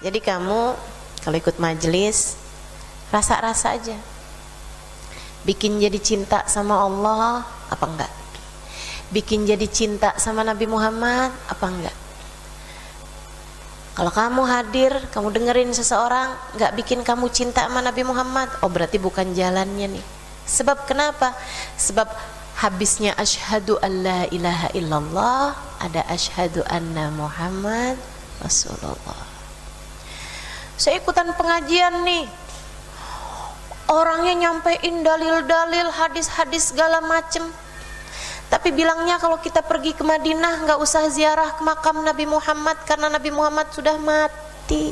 Jadi kamu kalau ikut majelis, rasa-rasa aja. Bikin jadi cinta sama Allah, apa enggak? Bikin jadi cinta sama Nabi Muhammad, apa enggak? Kalau kamu hadir, kamu dengerin seseorang, enggak bikin kamu cinta sama Nabi Muhammad, oh berarti bukan jalannya nih. Sebab kenapa? Sebab habisnya asyhadu an la ilaha illallah, ada asyhadu anna Muhammad Rasulullah. Saya ikutan pengajian nih, orangnya nyampein dalil-dalil, hadis-hadis segala macem, tapi bilangnya kalau kita pergi ke Madinah nggak usah ziarah ke makam Nabi Muhammad karena Nabi Muhammad sudah mati.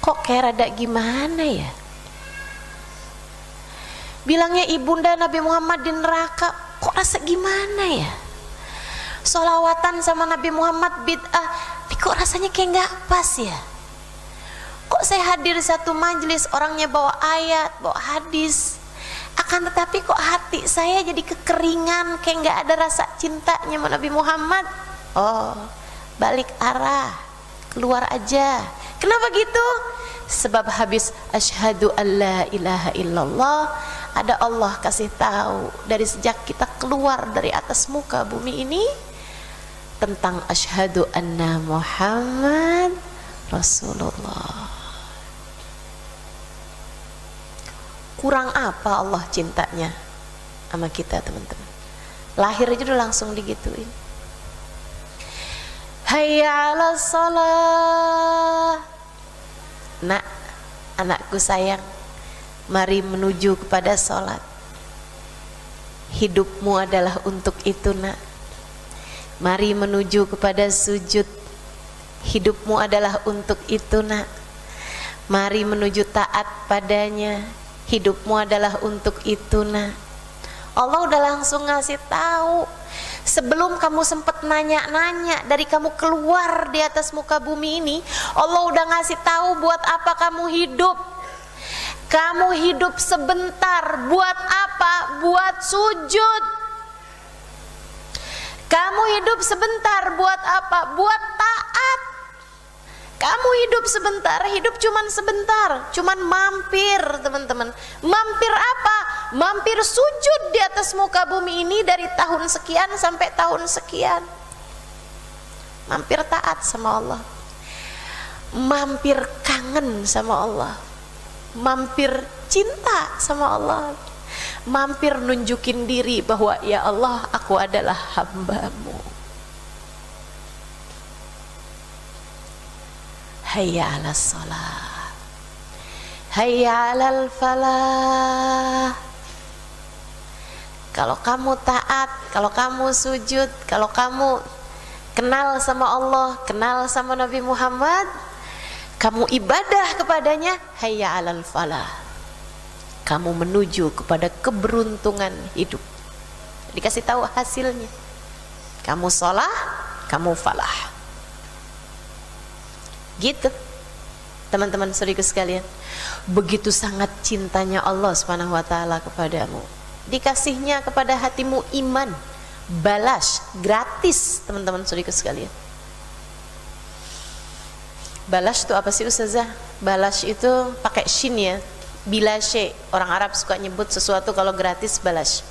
Kok kayak rada gimana ya? Bilangnya ibunda Nabi Muhammad di neraka, kok rasa gimana ya? Sholawatan sama Nabi Muhammad bid'ah, tapi kok rasanya kayak nggak pas ya? Kok saya hadir satu majelis orangnya bawa ayat, bawa hadis, akan tetapi kok hati saya jadi kekeringan, kayak nggak ada rasa cintanya sama Nabi Muhammad. Oh, balik arah, keluar aja. Kenapa gitu? Sebab habis asyhadu alla ilaha illallah, ada Allah kasih tahu dari sejak kita keluar dari atas muka bumi ini tentang asyhadu anna Muhammad Rasulullah. Kurang apa Allah cintanya sama kita, teman-teman? Lahir aja udah langsung digituin. Hayya 'alas shalah. Nak, anakku sayang, mari menuju kepada sholat. Hidupmu adalah untuk itu, nak. Mari menuju kepada sujud. Hidupmu adalah untuk itu, nak. Mari menuju taat padanya. Hidupmu adalah untuk itu, nak. Allah udah langsung ngasih tahu sebelum kamu sempat nanya-nanya. Dari kamu keluar di atas muka bumi ini, Allah udah ngasih tahu buat apa kamu hidup. Kamu hidup sebentar, buat apa? Buat sujud. Kamu hidup sebentar, buat apa? Buat taat. Kamu hidup sebentar, hidup cuman sebentar, cuman mampir, teman-teman. Mampir apa? Mampir sujud di atas muka bumi ini dari tahun sekian sampai tahun sekian. Mampir taat sama Allah. Mampir kangen sama Allah. Mampir cinta sama Allah. Mampir nunjukin diri bahwa ya Allah, aku adalah hamba-Mu. Hayya 'alas shalah, hayya 'alal falah. Kalau kamu taat, kalau kamu sujud, kalau kamu kenal sama Allah, kenal sama Nabi Muhammad, kamu ibadah kepadanya, hayya 'alal falah. Kamu menuju kepada keberuntungan hidup. Dikasih tahu hasilnya. Kamu sholah, kamu falah. Gitu, teman-teman saudaraku sekalian. Begitu sangat cintanya Allah Subhanahu wa taala kepadamu. Dikasihnya kepada hatimu iman, balas gratis, teman-teman saudaraku sekalian. Balas itu apa sih, Ustazah? Balas itu pakai shin ya. Bila syai, orang Arab suka nyebut sesuatu kalau gratis balas.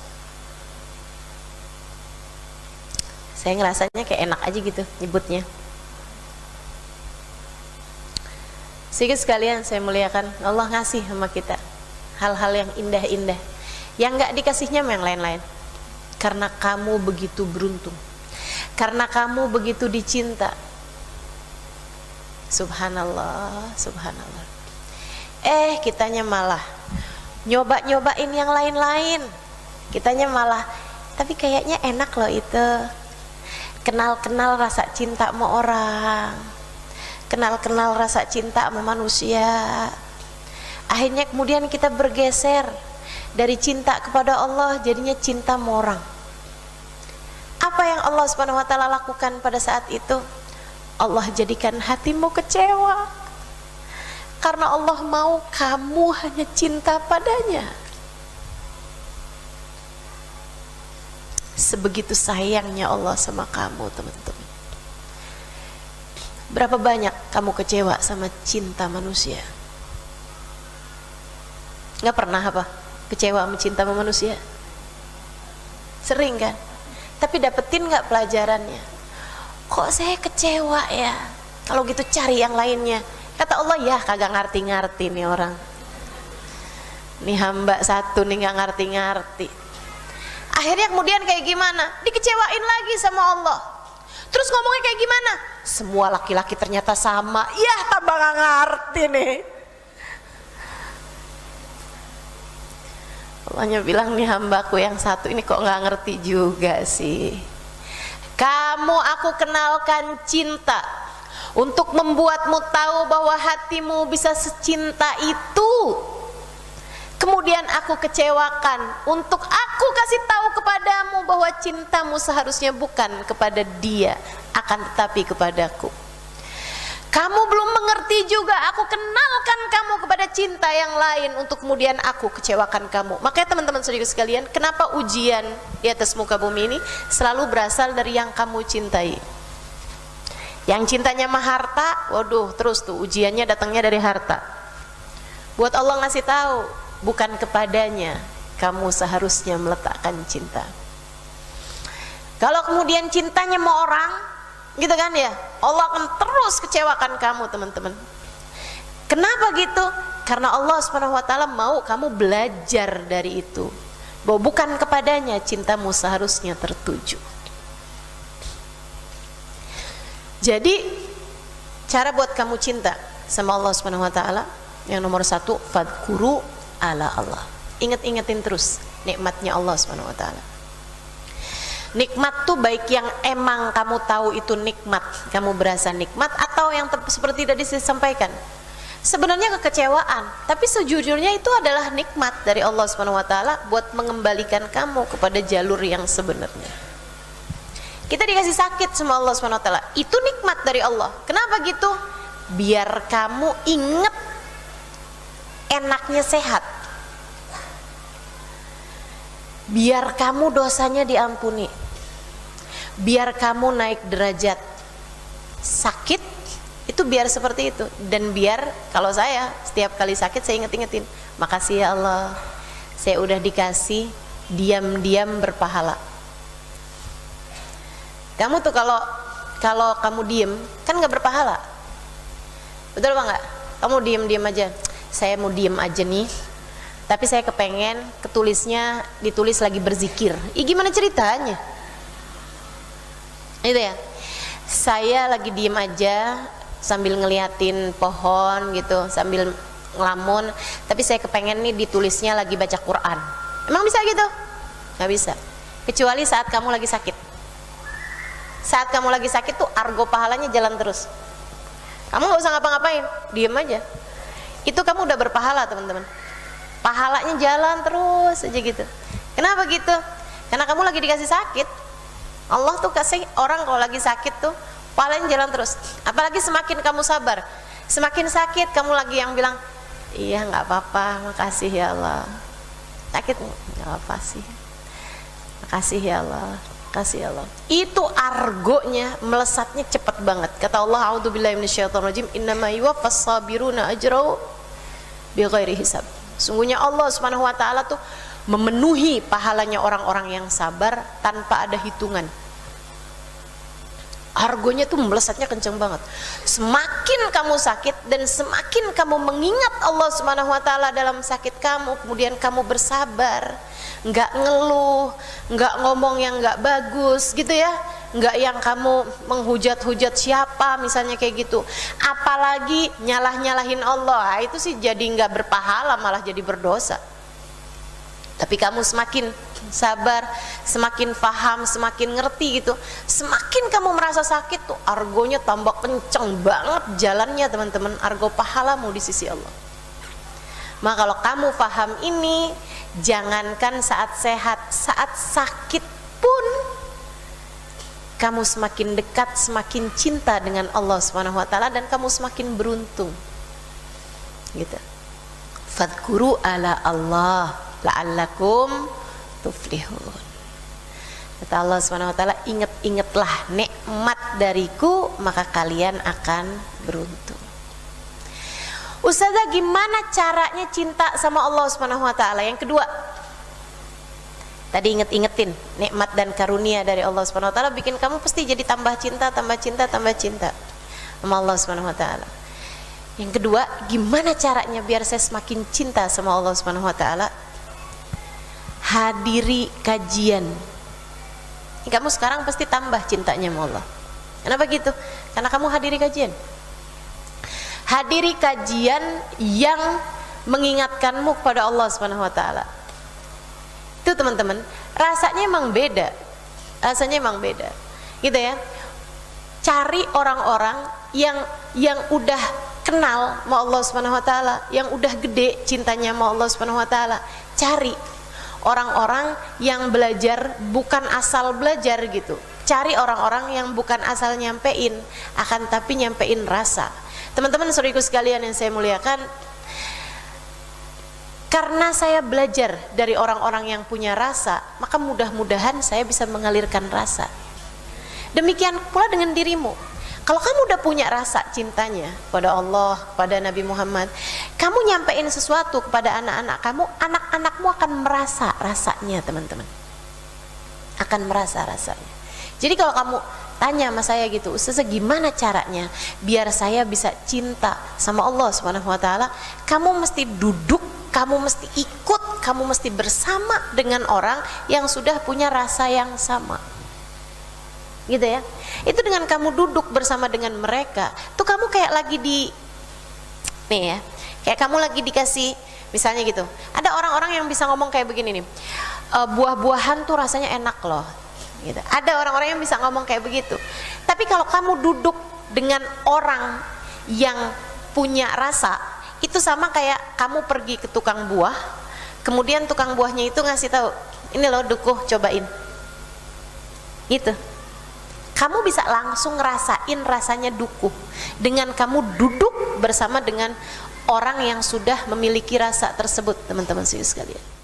Saya ngerasanya kayak enak aja gitu nyebutnya. Sehingga sekalian saya muliakan, Allah ngasih sama kita hal-hal yang indah-indah, yang gak dikasihnya sama yang lain-lain. Karena kamu begitu beruntung, karena kamu begitu dicinta. Subhanallah, subhanallah. Kitanya malah nyoba-nyobain yang lain-lain. Kitanya malah, tapi kayaknya enak loh itu. Kenal-kenal rasa cinta sama orang, kenal-kenal rasa cinta sama manusia. Akhirnya kemudian kita bergeser dari cinta kepada Allah, jadinya cinta sama orang. Apa yang Allah Subhanahu wa taala lakukan pada saat itu? Allah jadikan hatimu kecewa, karena Allah mau kamu hanya cinta padanya. Sebegitu sayangnya Allah sama kamu, teman-teman. Berapa banyak kamu kecewa sama cinta manusia? Nggak pernah apa? Kecewa sama cinta sama manusia? Sering kan? Tapi dapetin nggak pelajarannya? Kok saya kecewa ya? Kalau gitu cari yang lainnya. Kata Allah, ya kagak ngerti-ngerti nih orang. Nih hamba satu nih nggak ngerti-ngerti. Akhirnya kemudian kayak gimana? Dikecewain lagi sama Allah. Terus ngomongnya kayak gimana? Semua laki-laki ternyata sama. Ya tambah nggak ngerti nih. Allahnya bilang, nih hambaku yang satu ini kok nggak ngerti juga sih. Kamu aku kenalkan cinta untuk membuatmu tahu bahwa hatimu bisa secinta itu. Kemudian aku kecewakan untuk aku kasih tahu kepadamu bahwa cintamu seharusnya bukan kepada dia, akan tetapi kepadaku. Kamu belum mengerti juga, aku kenalkan kamu kepada cinta yang lain untuk kemudian aku kecewakan kamu. Makanya teman-teman saudara sekalian, kenapa ujian di atas muka bumi ini selalu berasal dari yang kamu cintai. Yang cintanya mah harta, waduh terus tuh ujiannya datangnya dari harta. Buat Allah ngasih tahu, bukan kepadanya kamu seharusnya meletakkan cinta. Kalau kemudian cintanya mau orang, gitu kan ya, Allah akan terus kecewakan kamu teman-teman. Kenapa gitu? Karena Allah SWT mau kamu belajar dari itu, bahwa bukan kepadanya cintamu seharusnya tertuju. Jadi cara buat kamu cinta sama Allah SWT yang nomor satu, fadkuru ala Allah. Ingat-ingatin terus nikmatnya Allah SWT. Nikmat tuh baik yang emang kamu tahu itu nikmat, kamu berasa nikmat, atau yang seperti tadi saya sampaikan, sebenarnya kekecewaan, tapi sejujurnya itu adalah nikmat dari Allah SWT buat mengembalikan kamu kepada jalur yang sebenarnya. Kita dikasih sakit sama Allah SWT, itu nikmat dari Allah. Kenapa gitu? Biar kamu inget enaknya sehat, biar kamu dosanya diampuni, biar kamu naik derajat. Sakit itu biar seperti itu. Dan biar kalau saya setiap kali sakit saya inget-ingetin, makasih ya Allah, saya udah dikasih diam-diam berpahala. Kamu tuh kalau kamu diem kan nggak berpahala, betul apa nggak? Kamu diem aja, saya mau diem aja nih, tapi saya kepengen ditulis lagi berzikir. Gimana ceritanya? Itu ya, saya lagi diem aja sambil ngeliatin pohon gitu, sambil ngelamun, tapi saya kepengen nih ditulisnya lagi baca Quran. Emang bisa gitu? Nggak bisa, kecuali saat kamu lagi sakit. Saat kamu lagi sakit tuh argo pahalanya jalan terus. Kamu nggak usah ngapa-ngapain, diem aja, itu kamu udah berpahala teman-teman. Pahalanya jalan terus aja gitu. Kenapa gitu? Karena kamu lagi dikasih sakit. Allah tuh kasih orang kalau lagi sakit tuh pahalanya jalan terus. Apalagi semakin kamu sabar, semakin sakit kamu lagi yang bilang, iya nggak apa-apa, makasih ya Allah. Sakit nggak apa sih, makasih ya Allah, makasih ya Allah. Itu argonya melesatnya cepat banget. Kata Allah, a'udzubillahi minasyaitonirrajim, innama yuwaffas sabiruna ajrahum bighairi hisab. Sungguhnya Allah Subhanahu wa taala tuh memenuhi pahalanya orang-orang yang sabar tanpa ada hitungan. Argonya tuh melesatnya kenceng banget. Semakin kamu sakit dan semakin kamu mengingat Allah Subhanahu wa taala dalam sakit kamu, kemudian kamu bersabar, nggak ngeluh, nggak ngomong yang nggak bagus gitu ya, nggak yang kamu menghujat-hujat siapa misalnya kayak gitu, apalagi nyalah-nyalahin Allah, itu sih jadi nggak berpahala, malah jadi berdosa. Tapi kamu semakin sabar, semakin paham, semakin ngerti gitu, semakin kamu merasa sakit tuh argonya tambah kenceng banget jalannya teman-teman, argo pahalamu di sisi Allah. Maka kalau kamu paham ini, jangankan saat sehat, saat sakit pun kamu semakin dekat, semakin cinta dengan Allah Subhanahu wa taala, dan kamu semakin beruntung. Gitu. Fadkuru ala Allah la'allakum tuflihun. Kata Allah SWT, ingat-ingatlah nikmat dariku, maka kalian akan beruntung. Ustazah, gimana caranya cinta sama Allah SWT? Yang kedua, tadi inget-ingetin nikmat dan karunia dari Allah SWT bikin kamu pasti jadi tambah cinta sama Allah SWT. Yang kedua, gimana caranya biar saya semakin cinta sama Allah SWT? Hadiri kajian. Kamu sekarang pasti tambah cintanya sama Allah. Kenapa gitu? Karena kamu hadiri kajian. Hadiri kajian yang mengingatkanmu kepada Allah SWT. Itu teman-teman, rasanya emang beda. Gitu ya. Cari orang-orang yang udah kenal sama Allah SWT, yang udah gede cintanya sama Allah SWT. Cari orang-orang yang belajar bukan asal belajar gitu. Cari orang-orang yang bukan asal nyampein, akan tapi nyampein rasa. Teman-teman saudaraku sekalian yang saya muliakan, karena saya belajar dari orang-orang yang punya rasa, maka mudah-mudahan saya bisa mengalirkan rasa. Demikian pula dengan dirimu. Kalau kamu udah punya rasa cintanya pada Allah, pada Nabi Muhammad, kamu nyampein sesuatu kepada anak-anak kamu, anak-anakmu akan merasa rasanya, teman-teman. Akan merasa rasanya. Jadi kalau kamu tanya sama saya gitu, Ustazah gimana caranya biar saya bisa cinta sama Allah SWT, kamu mesti duduk, kamu mesti ikut, kamu mesti bersama dengan orang yang sudah punya rasa yang sama. Gitu ya. Itu dengan kamu duduk bersama dengan mereka, tuh kamu kayak lagi nih ya, kayak kamu lagi dikasih, misalnya gitu, ada orang-orang yang bisa ngomong kayak begini nih, buah-buahan tuh rasanya enak loh gitu. Ada orang-orang yang bisa ngomong kayak begitu. Tapi kalau kamu duduk dengan orang yang punya rasa, itu sama kayak kamu pergi ke tukang buah, kemudian tukang buahnya itu ngasih tahu, ini loh dukuh, cobain gitu. Kamu bisa langsung ngerasain rasanya dukuh dengan kamu duduk bersama dengan orang yang sudah memiliki rasa tersebut, teman-teman sekalian.